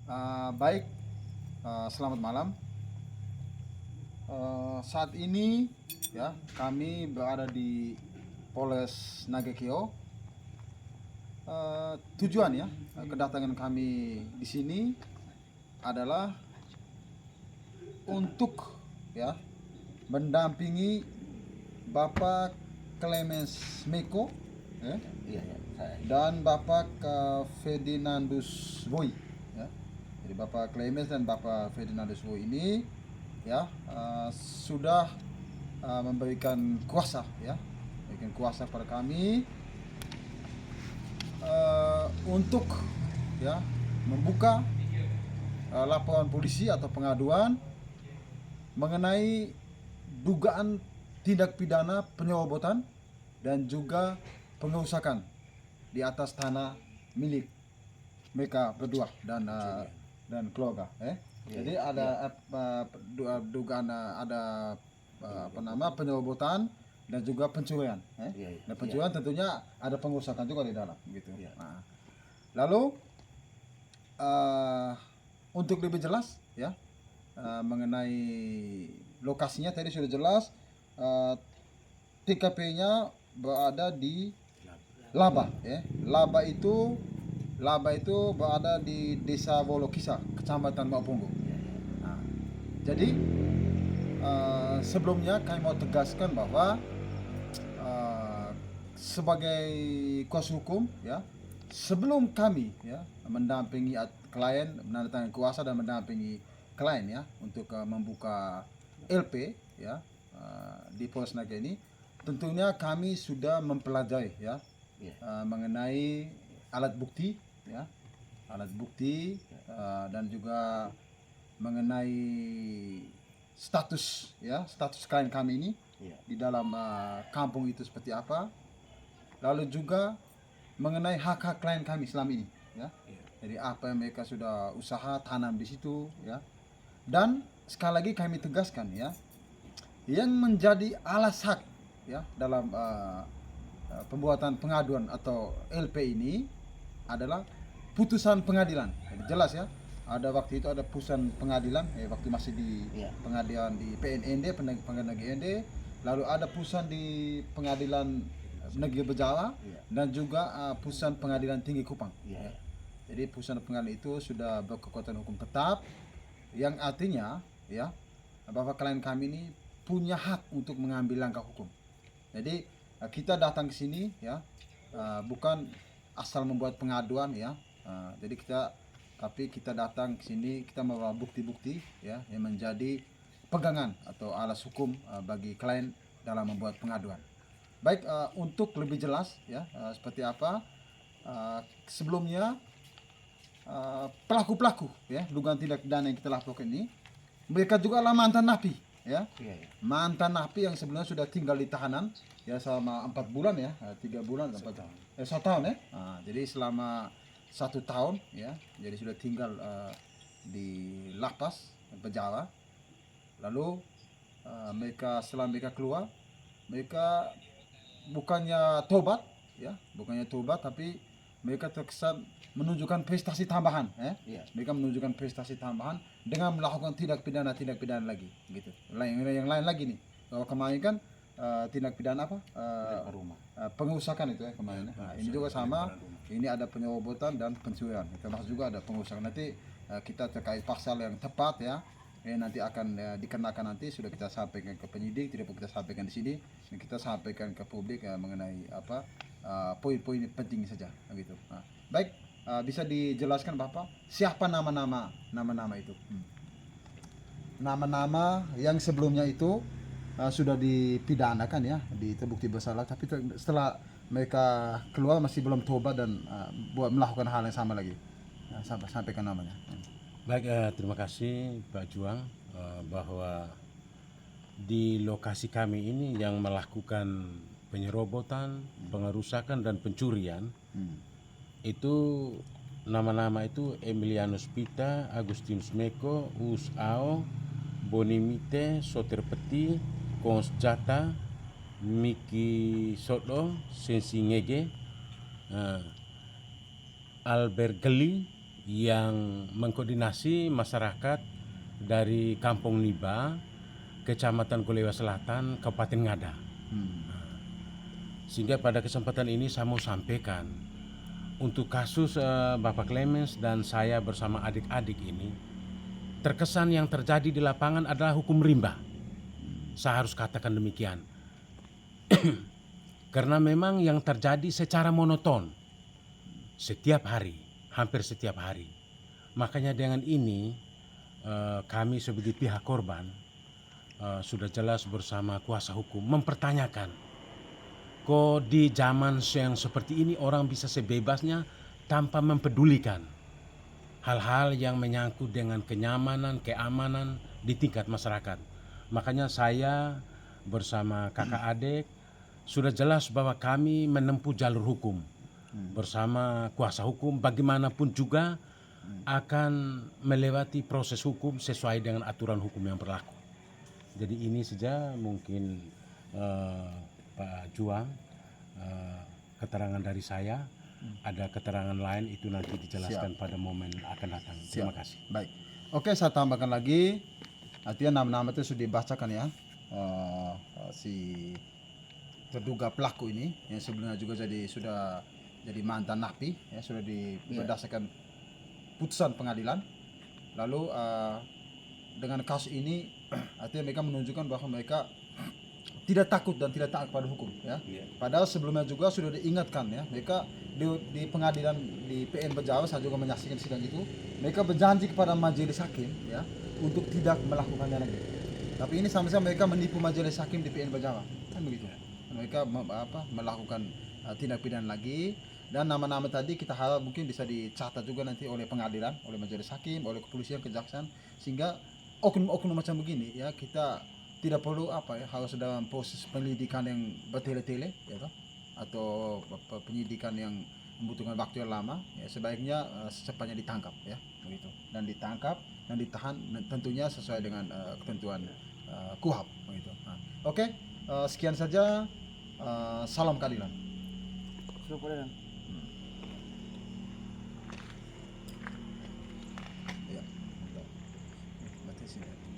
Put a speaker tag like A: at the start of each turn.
A: Baik, selamat malam. Saat ini ya kami berada di Polres Nagekeo. Tujuan ya kedatangan kami di sini adalah untuk ya mendampingi Bapak Clemens Meko ya,
B: Iya, ya, saya.
A: dan Bapak Ferdinandus Boy ya. Jadi Bapak Clemens dan Bapak Ferdinandus Boy ini ya sudah memberikan kuasa ya, memberikan kuasa pada kami untuk ya membuka laporan polisi atau pengaduan mengenai dugaan tindak pidana penyerobotan dan juga pengerusakan di atas tanah milik mereka berdua dan keluarga. Jadi ada dugaan ada penyerobotan dan juga pencurian. Dan pencurian tentunya ada pengerusakan juga di dalam, gitu. Nah, lalu untuk lebih jelas ya mengenai lokasinya tadi sudah jelas. TKP-nya berada di Laba ya. Laba itu berada di Desa Wolokisa, Kecamatan Mapunggo. Nah, jadi sebelumnya kami mau tegaskan bahwa sebagai kuasa hukum ya, sebelum kami ya mendampingi klien, menandatangani kuasa dan mendampingi klien ya untuk membuka LP ya di Polres Naga ini, tentunya kami sudah mempelajari ya mengenai alat bukti ya, dan juga mengenai status klien kami ini di dalam kampung itu seperti apa, lalu juga mengenai hak-hak klien kami selama ini ya. Jadi apa yang mereka sudah usaha tanam di situ ya. Dan sekali lagi kami tegaskan ya, yang menjadi alas hak ya dalam pembuatan pengaduan atau LP ini adalah putusan pengadilan. Jadi jelas ya, ada waktu itu ada putusan pengadilan waktu masih di pengadilan di PNND, pengadilan negeri ND, lalu ada putusan di pengadilan negeri Berjala dan juga putusan pengadilan tinggi Kupang. Jadi putusan pengadilan itu sudah berkekuatan hukum tetap, yang artinya ya bahwa klien kami ini punya hak untuk mengambil langkah hukum. Jadi kita datang ke sini ya bukan asal membuat pengaduan ya. Jadi kita datang ke sini, kita membawa bukti-bukti ya yang menjadi pegangan atau alas hukum bagi klien dalam membuat pengaduan. Baik, untuk lebih jelas ya seperti apa, sebelumnya pelaku-pelaku ya dugaan tindak pidana yang kita laporkan ini, mereka juga adalah mantan napi ya. Mantan napi yang sebenarnya sudah tinggal di tahanan ya selama 4 bulan ya, 3 bulan 1 tahun ya. Jadi selama 1 tahun ya, jadi sudah tinggal di lapas penjara. Lalu setelah mereka keluar, mereka bukannya tobat tapi mereka terkesan menunjukkan prestasi tambahan mereka menunjukkan prestasi tambahan dengan melakukan tindak pidana lagi gitu. Yang lain lagi nih, kalau kemarin kan tindak pidana apa pengerusakan itu ya kemarin. Ini juga sama, ini ada penyerobotan dan pencurian, termasuk juga ada pengerusakan. Nanti kita terkait pasal yang tepat ya nanti akan dikenakan, nanti sudah kita sampaikan ke penyidik, tidak perlu kita sampaikan di sini, dan kita sampaikan ke publik mengenai apa poin-poin penting saja gitu. Baik, bisa dijelaskan Bapak siapa nama-nama itu? Nama-nama yang sebelumnya itu sudah dipidanakan ya, terbukti bersalah, tapi setelah mereka keluar masih belum tobat dan buat melakukan hal yang sama lagi. Sampaikan namanya.
B: Baik, terima kasih Pak Juang, bahwa di lokasi kami ini yang melakukan penyerobotan, pengerusakan dan pencurian itu nama-nama itu Emilianus Pita, Agustinus Meko, Us Ao, Bonimite, Soterpeti, Konsjata, Miki Sodo, Sensi Ngege, Albert Geli, yang mengkoordinasi masyarakat dari Kampung Niba, Kecamatan Kulewa Selatan, Kabupaten Ngada. Sehingga pada kesempatan ini saya mau sampaikan untuk kasus Bapak Clemens dan saya bersama adik-adik ini, terkesan yang terjadi di lapangan adalah hukum rimba. Saya harus katakan demikian. Karena memang yang terjadi secara monoton setiap hari, hampir setiap hari. Makanya dengan ini kami sebagai pihak korban sudah jelas bersama kuasa hukum mempertanyakan, kok di zaman yang seperti ini orang bisa sebebasnya tanpa mempedulikan hal-hal yang menyangkut dengan kenyamanan, keamanan di tingkat masyarakat. Makanya saya bersama kakak adik sudah jelas bahwa kami menempuh jalur hukum bersama kuasa hukum, bagaimanapun juga akan melewati proses hukum sesuai dengan aturan hukum yang berlaku. Jadi ini saja mungkin Pak Juang, keterangan dari saya. Ada keterangan lain itu nanti dijelaskan pada momen akan datang. Terima kasih.
A: Baik. Oke, saya tambahkan lagi. Artinya nama-nama itu sudah dibacakan ya. Si terduga pelaku ini yang sebelumnya juga sudah jadi mantan napi ya, sudah berdasarkan putusan pengadilan. Lalu dengan kasus ini artinya mereka menunjukkan bahwa mereka tidak takut dan tidak taat pada hukum ya. Padahal sebelumnya juga sudah diingatkan ya, mereka di pengadilan di PN Bejawa, saya juga menyaksikan sidang itu, mereka berjanji kepada majelis hakim ya untuk tidak melakukannya lagi. Tapi ini sama-sama mereka menipu majelis hakim di PN Bejawa, kan begitu. Mereka melakukan tindak pidana lagi, dan nama-nama tadi kita harap mungkin bisa dicatat juga nanti oleh pengadilan, oleh majelis hakim, oleh kepolisian, kejaksaan, sehingga oknum-oknum macam begini ya kita tidak perlu harus dalam proses penyelidikan yang bertele-tele ya toh, atau penyidikan yang membutuhkan waktu yang lama ya, sebaiknya secepatnya ditangkap ya begitu, dan ditangkap dan ditahan tentunya sesuai dengan ketentuan KUHP begitu. Oke, sekian saja, salam keadilan.